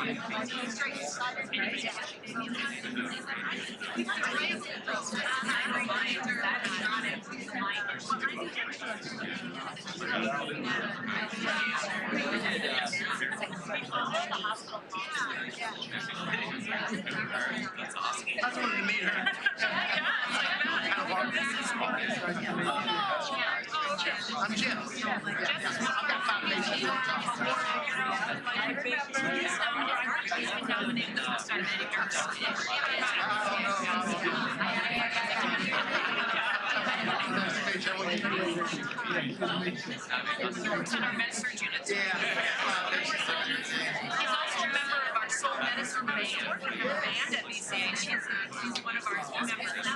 That's when we meet her. I'm Jim. I've got 5 days. He's also a member of our soul medicine band at BCH. He's one of our members.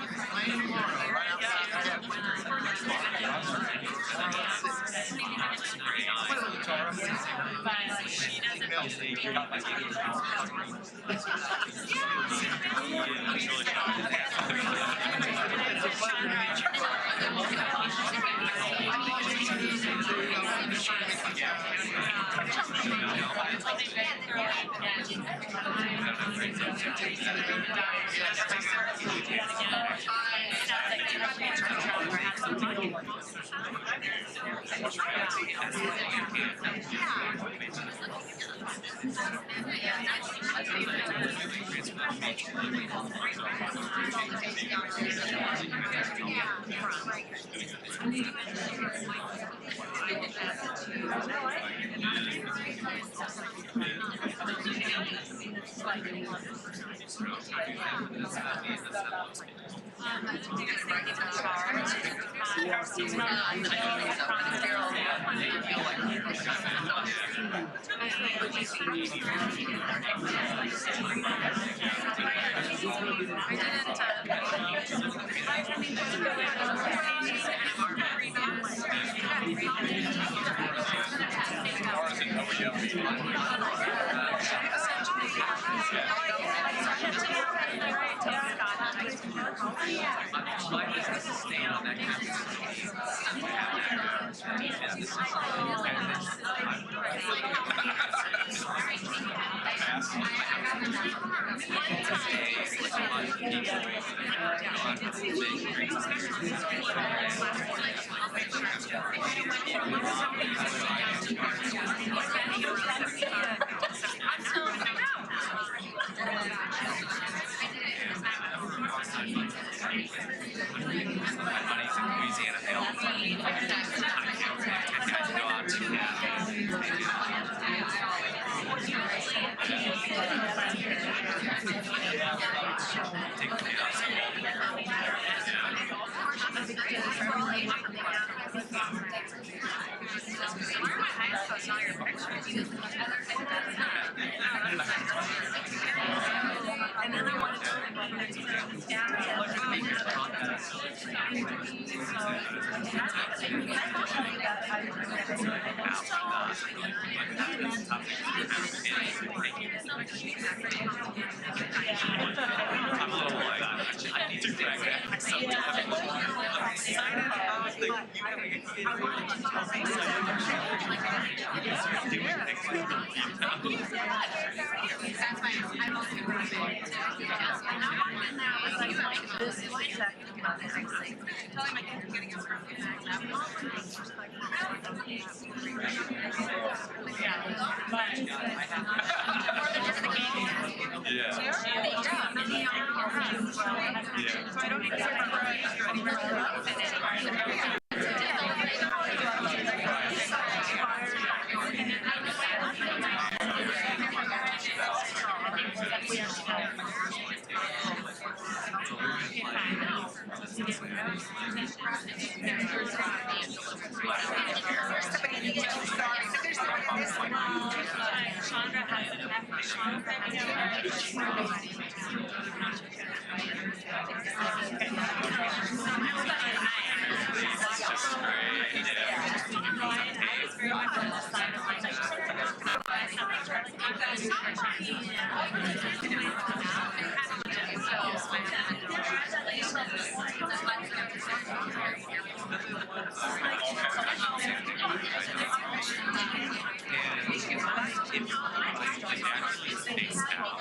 actually spaced out.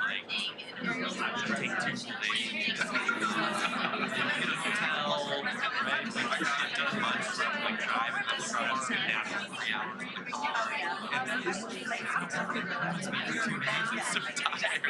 Like, take 2 full days. Get a hotel, right? Like, I got done lunch from like drive and then we'll probably just get nap for 3 hours on the call. And it's me for 2 days. It's so tired.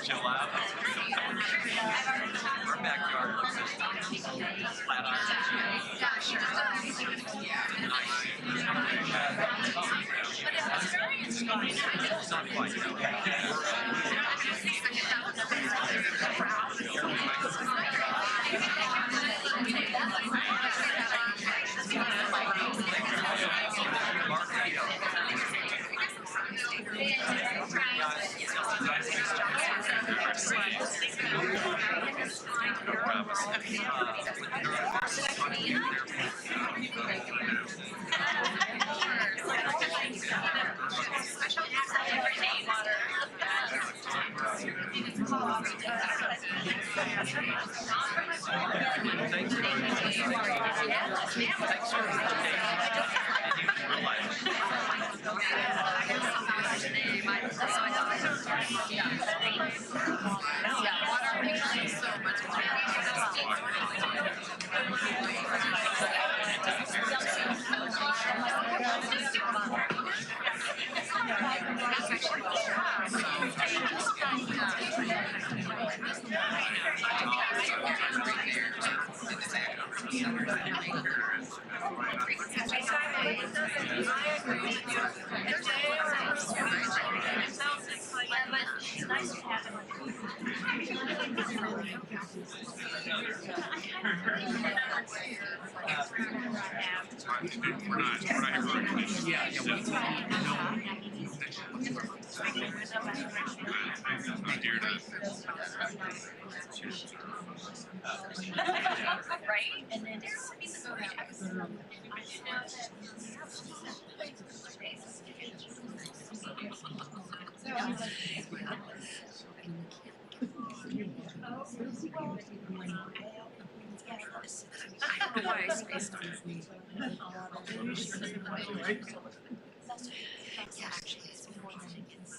Chill out. Our backyard looks like flat iron. It's not quite. Right? And then there's I don't know why I spaced on it. Yeah, actually, it's more than it gets.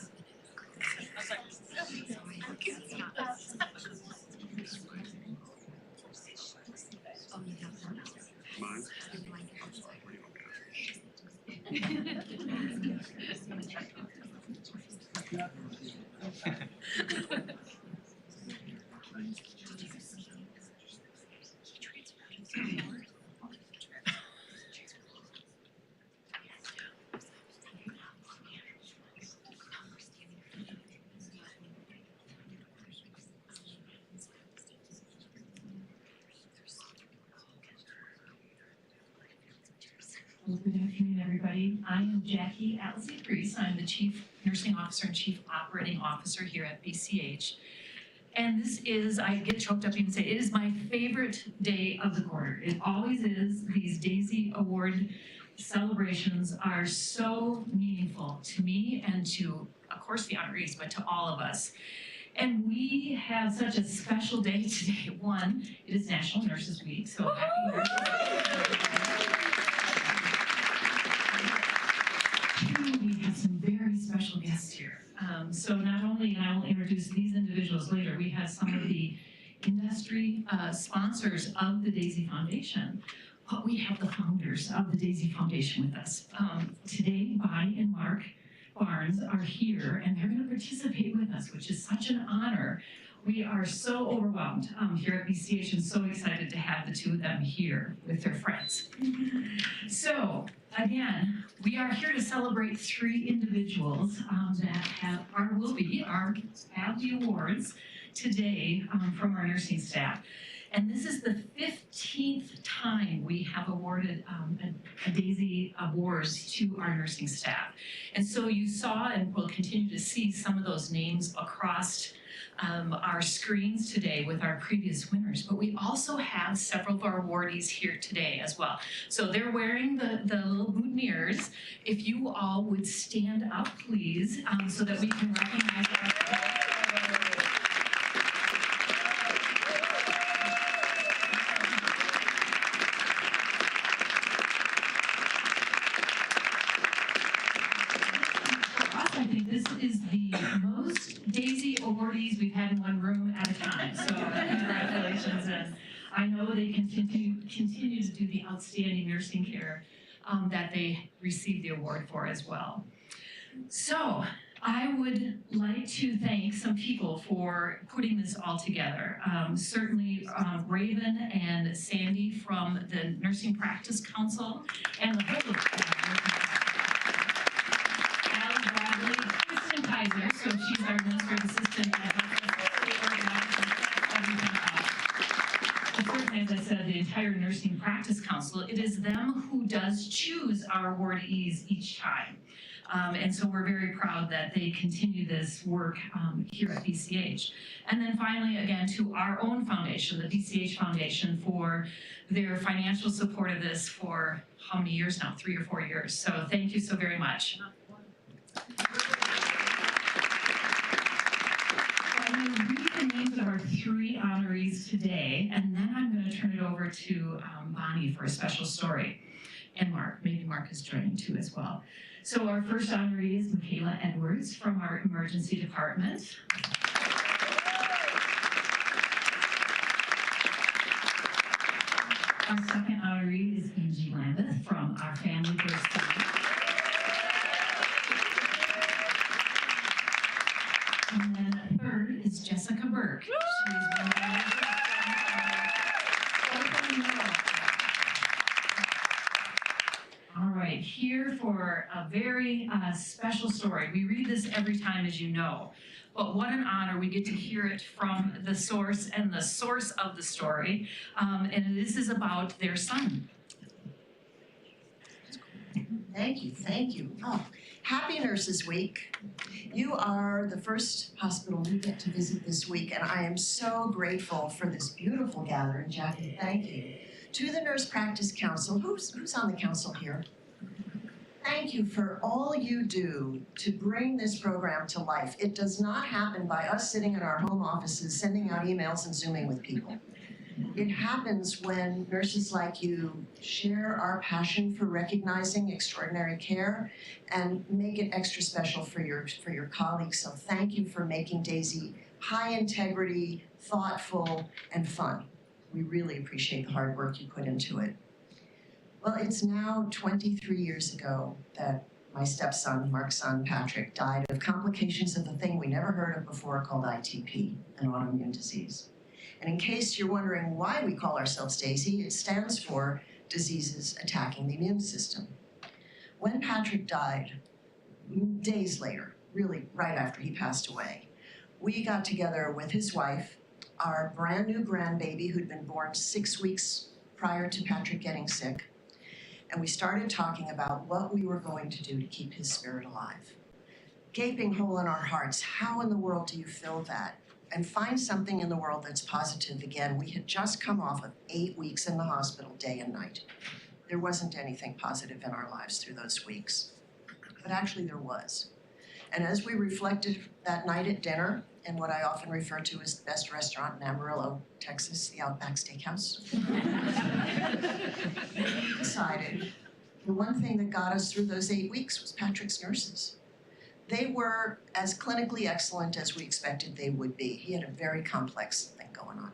Well, good afternoon, everybody. I am Jackie Atlasey-Priest. I'm the Chief Nursing Officer and Chief Operating Officer here at BCH. And this is, I get choked up even say, it is my favorite day of the quarter. It always is. These DAISY Award celebrations are so meaningful to me and to, of course, the honorees, but to all of us. And we have such a special day today. One, it is National Nurses Week, so happy Nurses Week. So not only, and I will introduce these individuals later, we have some of the industry sponsors of the DAISY Foundation, but we have the founders of the DAISY Foundation with us. Today, Bonnie and Mark Barnes are here, and they're going to participate with us, which is such an honor. We are so overwhelmed here at BCH and so excited to have the two of them here with their friends. So, again, we are here to celebrate 3 individuals that have the awards today from our nursing staff. And this is the 15th time we have awarded a DAISY Awards to our nursing staff. And so you saw and will continue to see some of those names across our screens today with our previous winners, but we also have several of our awardees here today as well. So they're wearing the little boutonnieres. If you all would stand up, please, so that we can recognize our I think this is the most DAISY awardees we've had in one room at a time, so congratulations. And I know they continue to do the outstanding nursing care that they received the award for as well. So I would like to thank some people for putting this all together. Certainly Raven and Sandy from the Nursing Practice Council and the whole Kristen Kaiser, so she's our administrative assistant that helps us organize everything. But certainly, as I said, the entire Nursing Practice Council, it is them who does choose our awardees each time. And so we're very proud that they continue this work here at BCH. And then finally, again, to our own foundation, the BCH Foundation, for their financial support of this for how many years now? 3 or 4 years. So thank you so very much. I'm going to read the names of our 3 honorees today, and then I'm going to turn it over to Bonnie for a special story. And Mark, maybe Mark is joining too as well. So our first honoree is Michaela Edwards from our emergency department. Our second honoree is Angie Lambeth from our family first team. And then third is Jessica Burke. She's one of All right, here for a very special story. We read this every time, as you know, but what an honor we get to hear it from the source and the source of the story. And this is about their son. Thank you, thank you. Oh, happy Nurses Week. You are the first hospital we get to visit this week, and I am so grateful for this beautiful gathering, Jackie. Thank you. To the Nurse Practice Council, who's on the council here? Thank you for all you do to bring this program to life. It does not happen by us sitting in our home offices, sending out emails and Zooming with people. It happens when nurses like you share our passion for recognizing extraordinary care and make it extra special for your colleagues. So thank you for making DAISY high integrity, thoughtful, and fun. We really appreciate the hard work you put into it. Well, it's now 23 years ago that my stepson, Mark's son, Patrick, died of complications of the thing we never heard of before called ITP, an autoimmune disease. And in case you're wondering why we call ourselves DAISY, it stands for Diseases Attacking the Immune System. When Patrick died, days later, really right after he passed away, we got together with his wife, our brand new grandbaby who'd been born 6 weeks prior to Patrick getting sick, and we started talking about what we were going to do to keep his spirit alive. Gaping hole in our hearts, how in the world do you fill that? And find something in the world that's positive again. We had just come off of 8 weeks in the hospital, day and night. There wasn't anything positive in our lives through those weeks. But actually there was. And as we reflected that night at dinner, in what I often refer to as the best restaurant in Amarillo, Texas, the Outback Steakhouse, we decided the one thing that got us through those 8 weeks was Patrick's nurses. They were as clinically excellent as we expected they would be. He had a very complex thing going on.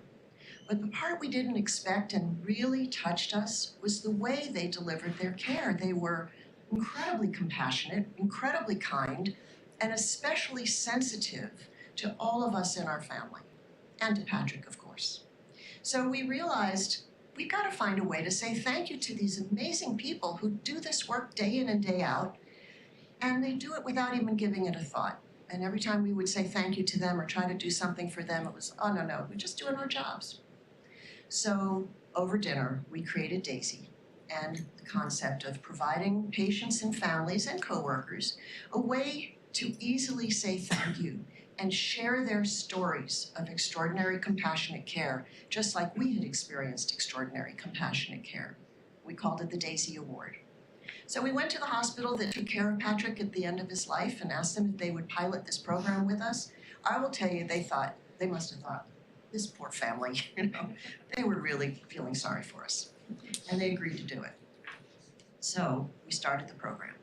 But the part we didn't expect and really touched us was the way they delivered their care. They were incredibly compassionate, incredibly kind, and especially sensitive to all of us in our family, and to Patrick, of course. So we realized we've got to find a way to say thank you to these amazing people who do this work day in and day out, and they do it without even giving it a thought. And every time we would say thank you to them or try to do something for them, it was, oh, no, we're just doing our jobs. So over dinner, we created DAISY and the concept of providing patients and families and coworkers a way to easily say thank you and share their stories of extraordinary compassionate care, just like we had experienced extraordinary compassionate care. We called it the DAISY Award. So we went to the hospital that took care of Patrick at the end of his life and asked them if they would pilot this program with us. I will tell you, they must have thought, this poor family, they were really feeling sorry for us. And they agreed to do it. So we started the program.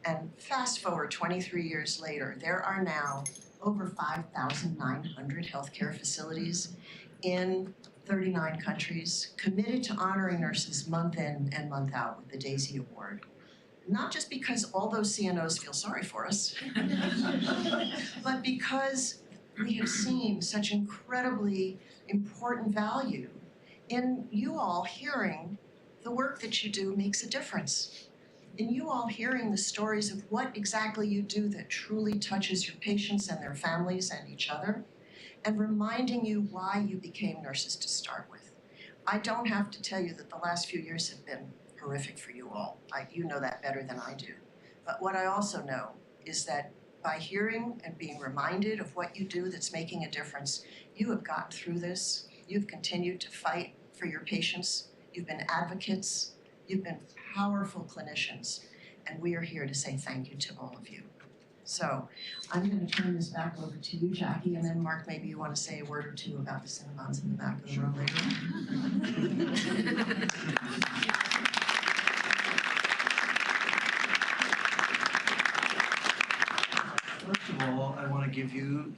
And fast forward 23 years later, there are now over 5,900 healthcare facilities in 39 countries committed to honoring nurses month in and month out with the DAISY Award. Not just because all those CNOs feel sorry for us, but because we have seen such incredibly important value in you all hearing the work that you do makes a difference. In you all hearing the stories of what exactly you do that truly touches your patients and their families and each other, and reminding you why you became nurses to start with. I don't have to tell you that the last few years have been horrific for you all. You know that better than I do. But what I also know is that by hearing and being reminded of what you do that's making a difference, you have gotten through this. You've continued to fight for your patients. You've been advocates. You've been powerful clinicians. And we are here to say thank you to all of you. So I'm going to turn this back over to you, Jackie, and then Mark, maybe you want to say a word or two about the Cinnabons in the back of the room later. First of all, I want to give you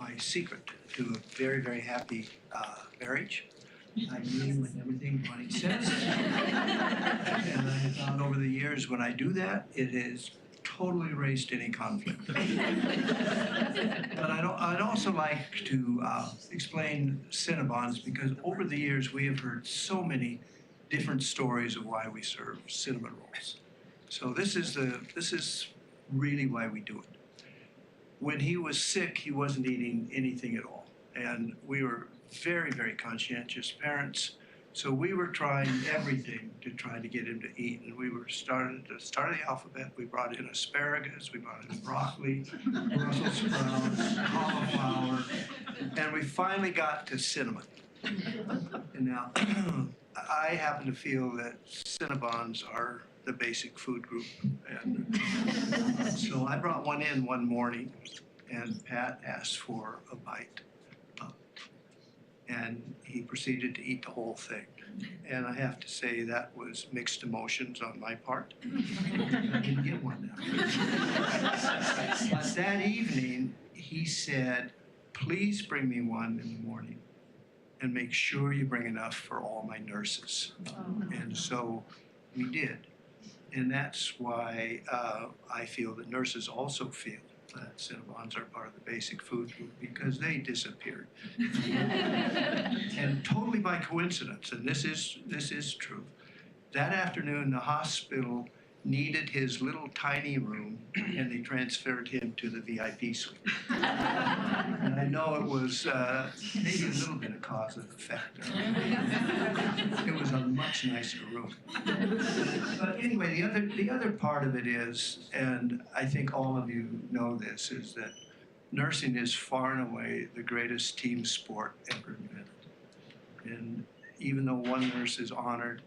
my secret to a very, very happy marriage. I agree with everything Bonnie says. And I have found over the years when I do that, it has totally erased any conflict. But I'd also like to explain Cinnabons, because over the years we have heard so many different stories of why we serve cinnamon rolls. So this is really why we do it. When he was sick, he wasn't eating anything at all. And we were very, very conscientious parents. So we were trying everything to try to get him to eat. And we were started at the start of the alphabet. We brought in asparagus, we brought in broccoli, Brussels sprouts, cauliflower, and we finally got to cinnamon. And now, I happen to feel that Cinnabons are the basic food group. And so I brought one in one morning, and Pat asked for a bite. And he proceeded to eat the whole thing. And I have to say that was mixed emotions on my part. I didn't get one now. But that evening, he said, please bring me one in the morning and make sure you bring enough for all my nurses. And so we did. And that's why I feel that nurses also feel that Cinnabons are part of the basic food group, because they disappeared. And totally by coincidence, and this is true, that afternoon the hospital needed his little tiny room, and they transferred him to the VIP suite. And I know it was maybe a little bit of cause and effect. It was a much nicer room. But anyway, the other part of it is, and I think all of you know this, is that nursing is far and away the greatest team sport ever invented. And even though one nurse is honored,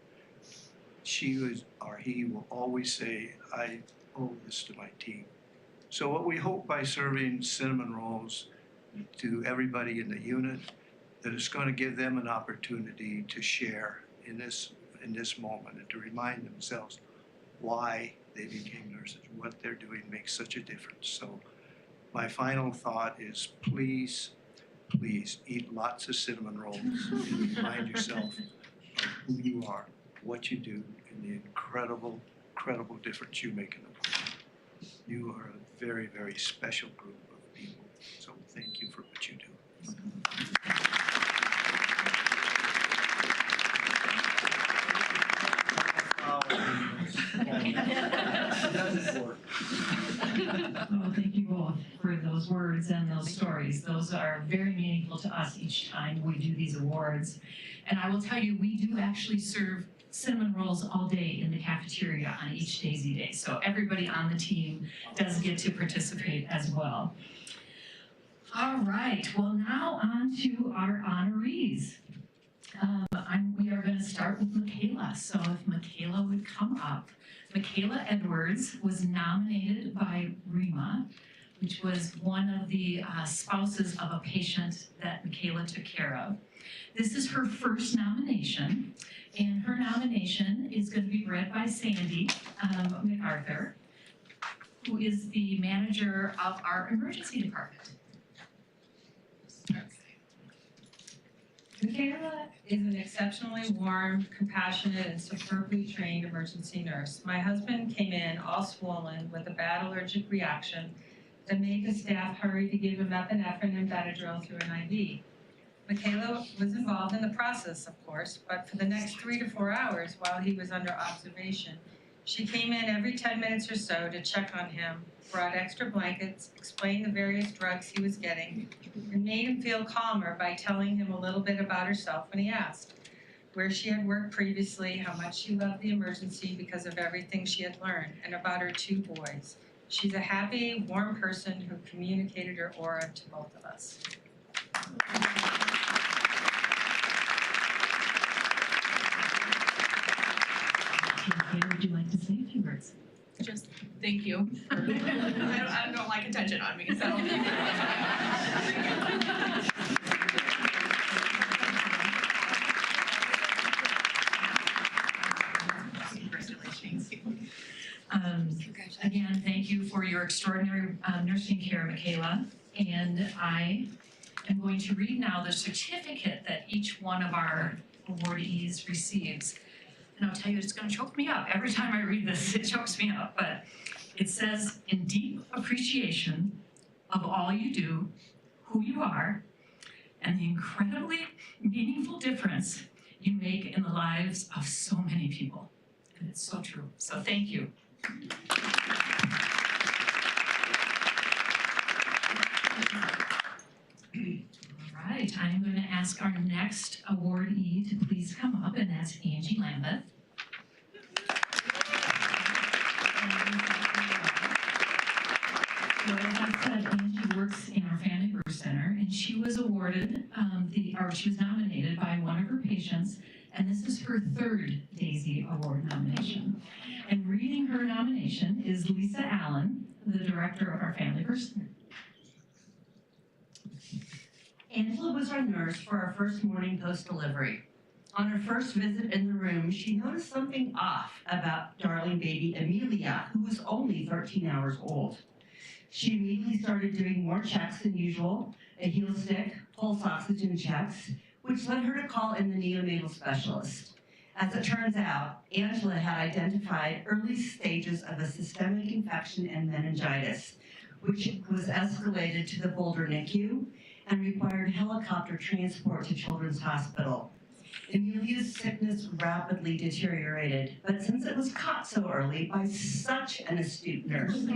she was, or he will always say, I owe this to my team. So what we hope by serving cinnamon rolls to everybody in the unit, that it's going to give them an opportunity to share in this moment and to remind themselves why they became nurses. What they're doing makes such a difference. So my final thought is please, please eat lots of cinnamon rolls and remind yourself of who you are, what you do, and the incredible difference you make in the world. You are a very, very special group of people. So thank you for what you do. Well, thank you both for those words and those stories. Those are very meaningful to us each time we do these awards. And I will tell you, we do actually serve cinnamon rolls all day in the cafeteria on each DAISY Day. So everybody on the team does get to participate as well. All right, well now on to our honorees. We are going to start with Michaela. So if Michaela would come up. Michaela Edwards was nominated by REMA, which was one of the spouses of a patient that Michaela took care of. This is her first nomination, and her nomination is going to be read by Sandy MacArthur, who is the manager of our emergency department. Michaela is an exceptionally warm, compassionate, and superbly trained emergency nurse. My husband came in all swollen with a bad allergic reaction that made the staff hurry to give him epinephrine and Benadryl through an IV. Michaela was involved in the process, of course, but for the next 3 to 4 hours while he was under observation, she came in every 10 minutes or so to check on him, brought extra blankets, explained the various drugs he was getting, and made him feel calmer by telling him a little bit about herself when he asked where she had worked previously, how much she loved the emergency because of everything she had learned, and about her 2 boys. She's a happy, warm person who communicated her aura to both of us. Michaela, would you like to say a few words? Just thank you. I don't like attention on me, so. Again, thank you for your extraordinary nursing care, Michaela. And I am going to read now the certificate that each one of our awardees receives. And I'll tell you, it's going to choke me up. Every time I read this, it chokes me up. But it says, in deep appreciation of all you do, who you are, and the incredibly meaningful difference you make in the lives of so many people. And it's so true. So thank you. All right, I'm going to ask our next awardee to please come up, and that's Angie Lambeth. So as I said, Angie works in our Family Birth Center, and she was awarded, she was nominated by one of her patients, and this is her 3rd DAISY Award nomination. And reading her nomination is Lisa Allen, the director of our Family Birth Center. Angela was our nurse for our first morning post-delivery. On her first visit in the room, she noticed something off about darling baby Amelia, who was only 13 hours old. She immediately started doing more checks than usual, a heel stick, pulse oxygen checks, which led her to call in the neonatal specialist. As it turns out, Angela had identified early stages of a systemic infection and meningitis, which was escalated to the Boulder NICU and required helicopter transport to Children's Hospital. Amelia's sickness rapidly deteriorated, but since it was caught so early by such an astute nurse,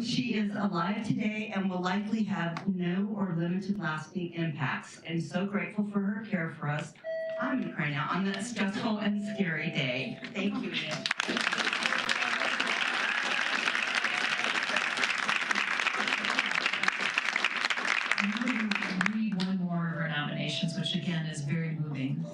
she is alive today and will likely have no or limited lasting impacts. I'm so grateful for her care for us. I'm gonna cry now on that stressful and scary day. Thank you, Ian. I'm going to read one more of our nominations, which again is very moving.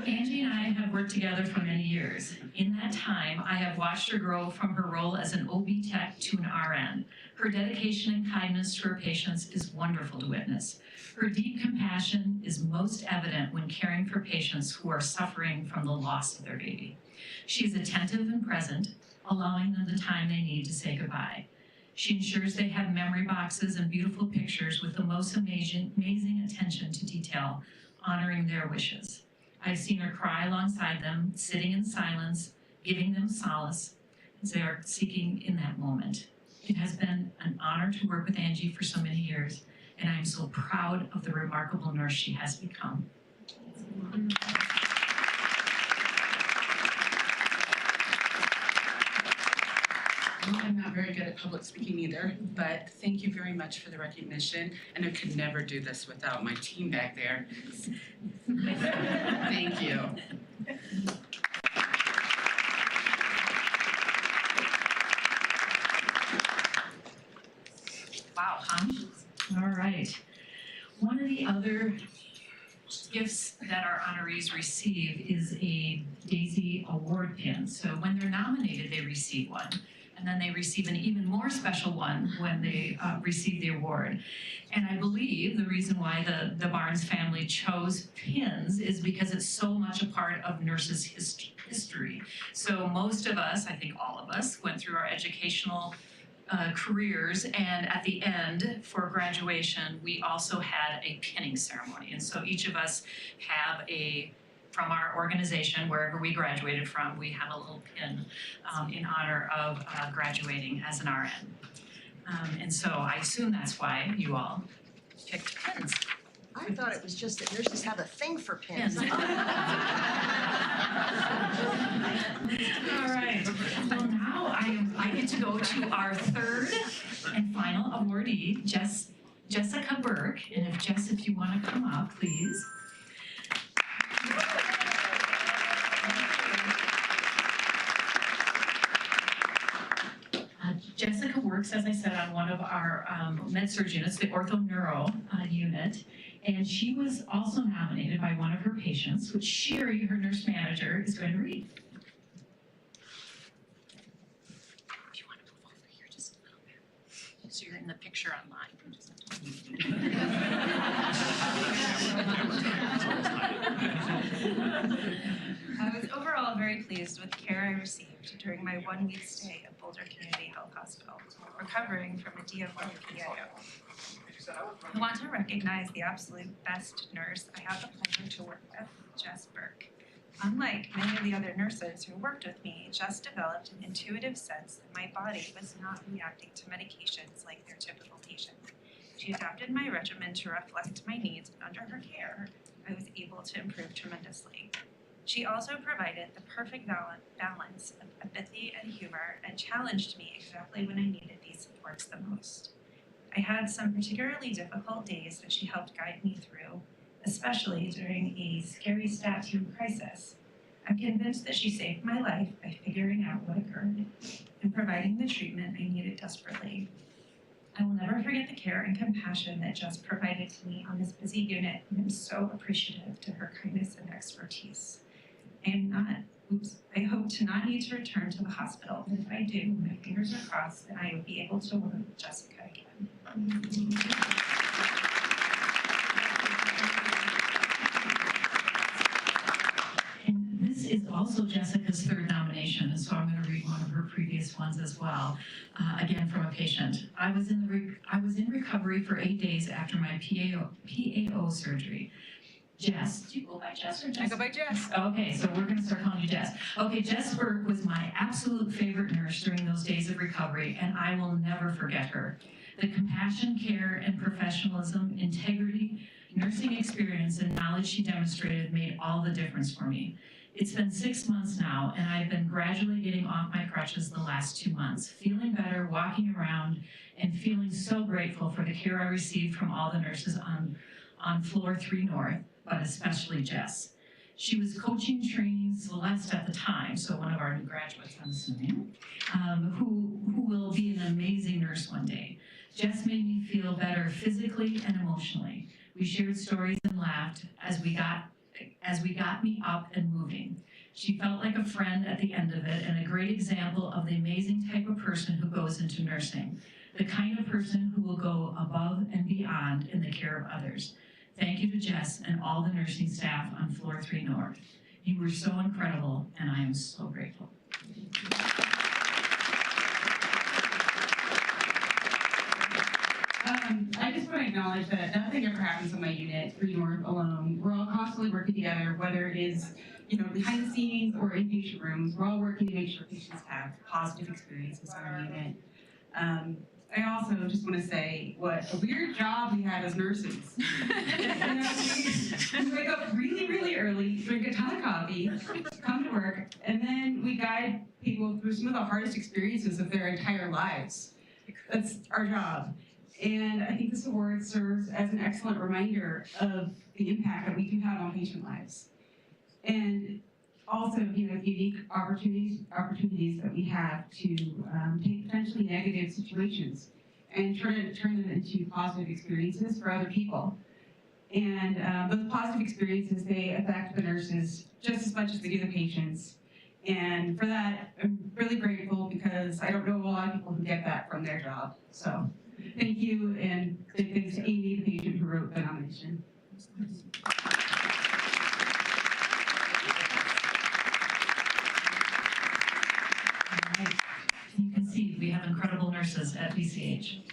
Angie and I have worked together for many years. years. In that time, I have watched her grow from her role as an OB tech to an RN. Her dedication and kindness to her patients is wonderful to witness. Her deep compassion is most evident when caring for patients who are suffering from the loss of their baby. She is attentive and present, allowing them the time they need to say goodbye. She ensures they have memory boxes and beautiful pictures with the most amazing attention to detail, honoring their wishes. I've seen her cry alongside them, sitting in silence, giving them solace as they are seeking in that moment. It has been an honor to work with Angie for so many years, and I am so proud of the remarkable nurse she has become. Well, I'm not very good at public speaking either, but thank you very much for the recognition. And I could never do this without my team back there. Thank you. Wow, huh? All right. One of the other gifts that our honorees receive is a DAISY Award pin. So when they're nominated, they receive one. And then they receive an even more special one when they receive the award. And I believe the reason why the Barnes family chose pins is because it's so much a part of nurses' history. So most of us, I think all of us, went through our educational careers, and at the end for graduation we also had a pinning ceremony, and so each of us have from our organization, wherever we graduated from, we have a little pin in honor of graduating as an RN. And so I assume that's why you all picked pins. I thought it was just that nurses have a thing for pins. All right, well now I get to go to our third and final awardee, Jessica Burke. And if you want to come up, please. Jessica works, as I said, on one of our med-surg units, the ortho-neuro unit, and she was also nominated by one of her patients, which Sherry, her nurse manager, is going to read. If you want to move over here just a little bit, so you're in the picture online. I was overall very pleased with the care I received during my 1-week stay at Boulder Community Health Hospital, recovering from a DFW PIO. I want to recognize the absolute best nurse I have the pleasure to work with, Jess Burke. Unlike many of the other nurses who worked with me, Jess developed an intuitive sense that my body was not reacting to medications like their typical patient. She adapted my regimen to reflect my needs, and under her care, I was able to improve tremendously. She also provided the perfect balance of empathy and humor and challenged me exactly when I needed these supports the most. I had some particularly difficult days that she helped guide me through, especially during a scary stat team crisis. I'm convinced that she saved my life by figuring out what occurred and providing the treatment I needed desperately. I will never forget the care and compassion that Jess provided to me on this busy unit, and I'm so appreciative to her kindness and expertise. I hope to not need to return to the hospital, but if I do, my fingers are crossed that I will be able to work with Jessica again. And this is also Jessica's third nomination, and so I'm going to read one of her previous ones as well, again from a patient. I was in recovery for 8 days after my PAO surgery. Jess, do you go by Jess or Jess? I go by Jess. Okay, so we're gonna start calling you Jess. Okay, Jess Burke was my absolute favorite nurse during those days of recovery, and I will never forget her. The compassion, care, and professionalism, integrity, nursing experience, and knowledge she demonstrated made all the difference for me. It's been 6 months now, and I've been gradually getting off my crutches the last 2 months, feeling better, walking around, and feeling so grateful for the care I received from all the nurses on floor 3 North, but especially Jess. She was coaching training Celeste at the time, so one of our new graduates, I'm assuming, who will be an amazing nurse one day. Jess made me feel better physically and emotionally. We shared stories and laughed as as we got me up and moving. She felt like a friend at the end of it and a great example of the amazing type of person who goes into nursing, the kind of person who will go above and beyond in the care of others. Thank you to Jess and all the nursing staff on Floor 3 North. You were so incredible, and I am so grateful. I just want to acknowledge that nothing ever happens on my unit, 3 North alone. We're all constantly working together, whether it is, behind the scenes or in patient rooms. We're all working to make sure patients have positive experiences on our unit. I also just want to say what a weird job we have as nurses. We wake up really, really early, drink a ton of coffee, come to work, and then we guide people through some of the hardest experiences of their entire lives. That's our job. And I think this award serves as an excellent reminder of the impact that we do have on patient lives. And also, the unique opportunities that we have to take potentially negative situations and turn them into positive experiences for other people. And those positive experiences, they affect the nurses just as much as they do the patients. And for that, I'm really grateful because I don't know a lot of people who get that from their job. So thank you, and thanks to Amy, the patient who wrote the nomination. You can see we have incredible nurses at BCH.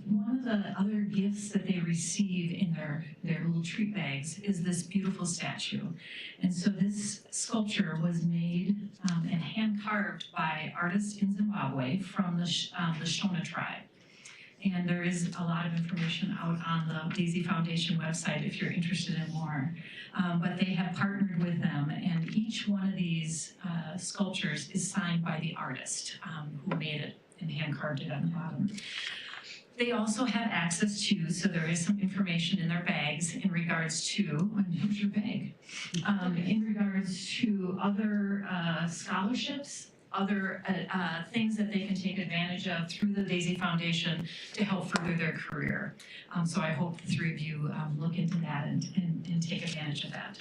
One of the other gifts that they receive in their little treat bags is this beautiful statue. And so this sculpture was made and hand-carved by artists in Zimbabwe from the Shona tribe. And there is a lot of information out on the DAISY Foundation website if you're interested in more. But they have partnered with them, and each one of these sculptures is signed by the artist who made it and hand-carved it on the bottom. They also have access to, so there is some information in their bags in regards to, here's your bag, in regards to other scholarships, other things that they can take advantage of through the DAISY Foundation to help further their career. So I hope the three of you look into that and take advantage of that.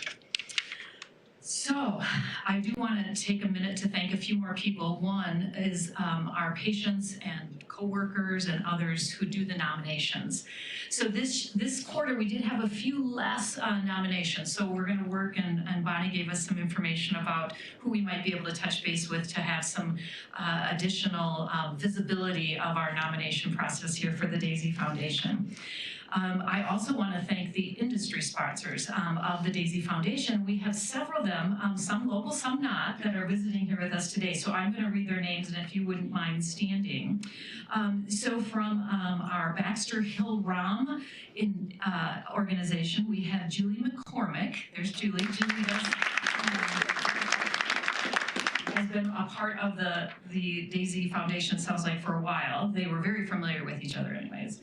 So I do want to take a minute to thank a few more people. One is our patients and coworkers and others who do the nominations. So this quarter we did have a few less nominations. So we're going to work, and Bonnie gave us some information about who we might be able to touch base with to have some additional visibility of our nomination process here for the DAISY Foundation. I also want to thank the industry sponsors of the DAISY Foundation. We have several of them, some local, some not, that are visiting here with us today. So I'm going to read their names, and if you wouldn't mind standing. So from our Baxter Hill Ram organization, we have Julie McCormick. There's Julie. Julie has been a part of the DAISY Foundation, sounds like, for a while. They were very familiar with each other anyways.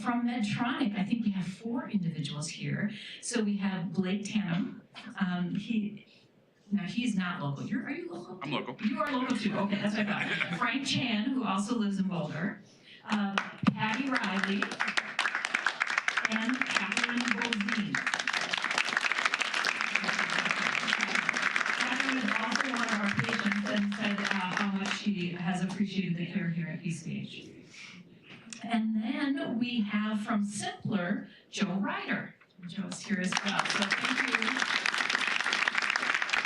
From Medtronic, I think we have 4 individuals here. So we have Blake Tannum. He's not local. Are you local? I'm local. You are local too. Okay, that's what I thought. Frank Chan, who also lives in Boulder. Patty Riley. And Catherine Bolzine. Catherine is also one of our patients and said how much she has appreciated the care here at BCH. And then we have from Simpler, Joe Ryder. Joe's here as well, so thank you.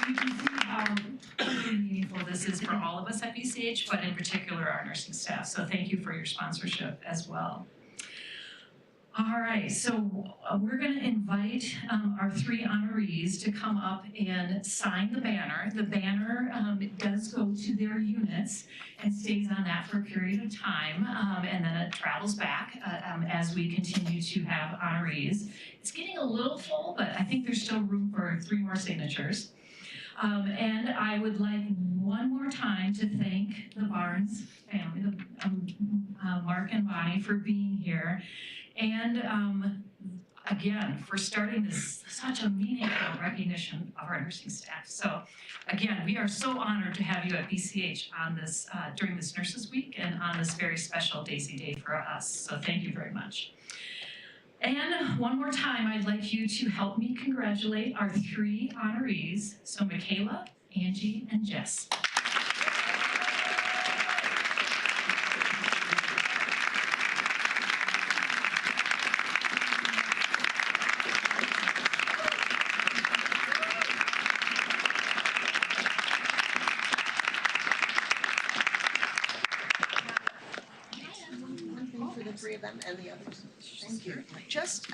You can see how really meaningful this is for all of us at BCH, but in particular our nursing staff. So thank you for your sponsorship as well. All right, so we're going to invite our 3 honorees to come up and sign the banner. The banner does go to their units and stays on that for a period of time, and then it travels back as we continue to have honorees. It's getting a little full, but I think there's still room for 3 more signatures. And I would like one more time to thank the Barnes family, Mark and Bonnie, for being here. And again, for starting this such a meaningful recognition of our nursing staff. So again, we are so honored to have you at BCH on this during this Nurses Week and on this very special DAISY Day for us. So thank you very much. And one more time, I'd like you to help me congratulate our 3 honorees. So Michaela, Angie, and Jess. For the 3 of them and the others. Thank you. Just,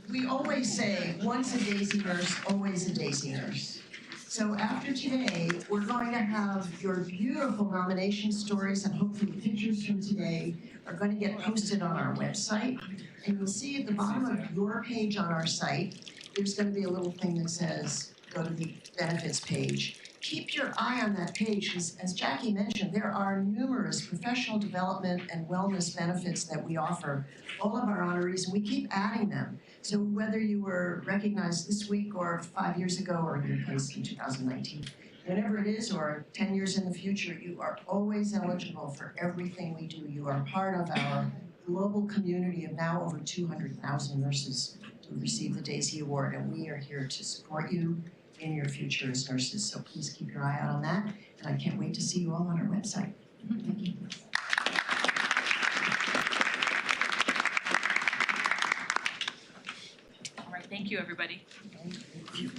we always say, once a DAISY nurse, always a DAISY nurse. So after today, we're going to have your beautiful nomination stories and hopefully pictures from today are going to get posted on our website. And you'll see at the bottom of your page on our site, there's going to be a little thing that says, go to the benefits page. Keep your eye on that page, because as Jackie mentioned, there are numerous professional development and wellness benefits that we offer all of our honorees, and we keep adding them. So whether you were recognized this week or 5 years ago, or in your case in 2019, whenever it is, or 10 years in the future, you are always eligible for everything we do. You are part of our global community of now over 200,000 nurses who receive the DAISY Award, and we are here to support you in your future as nurses. So please keep your eye out on that, and I can't wait to see you all on our website. Thank you. All right, thank you, everybody. Thank you.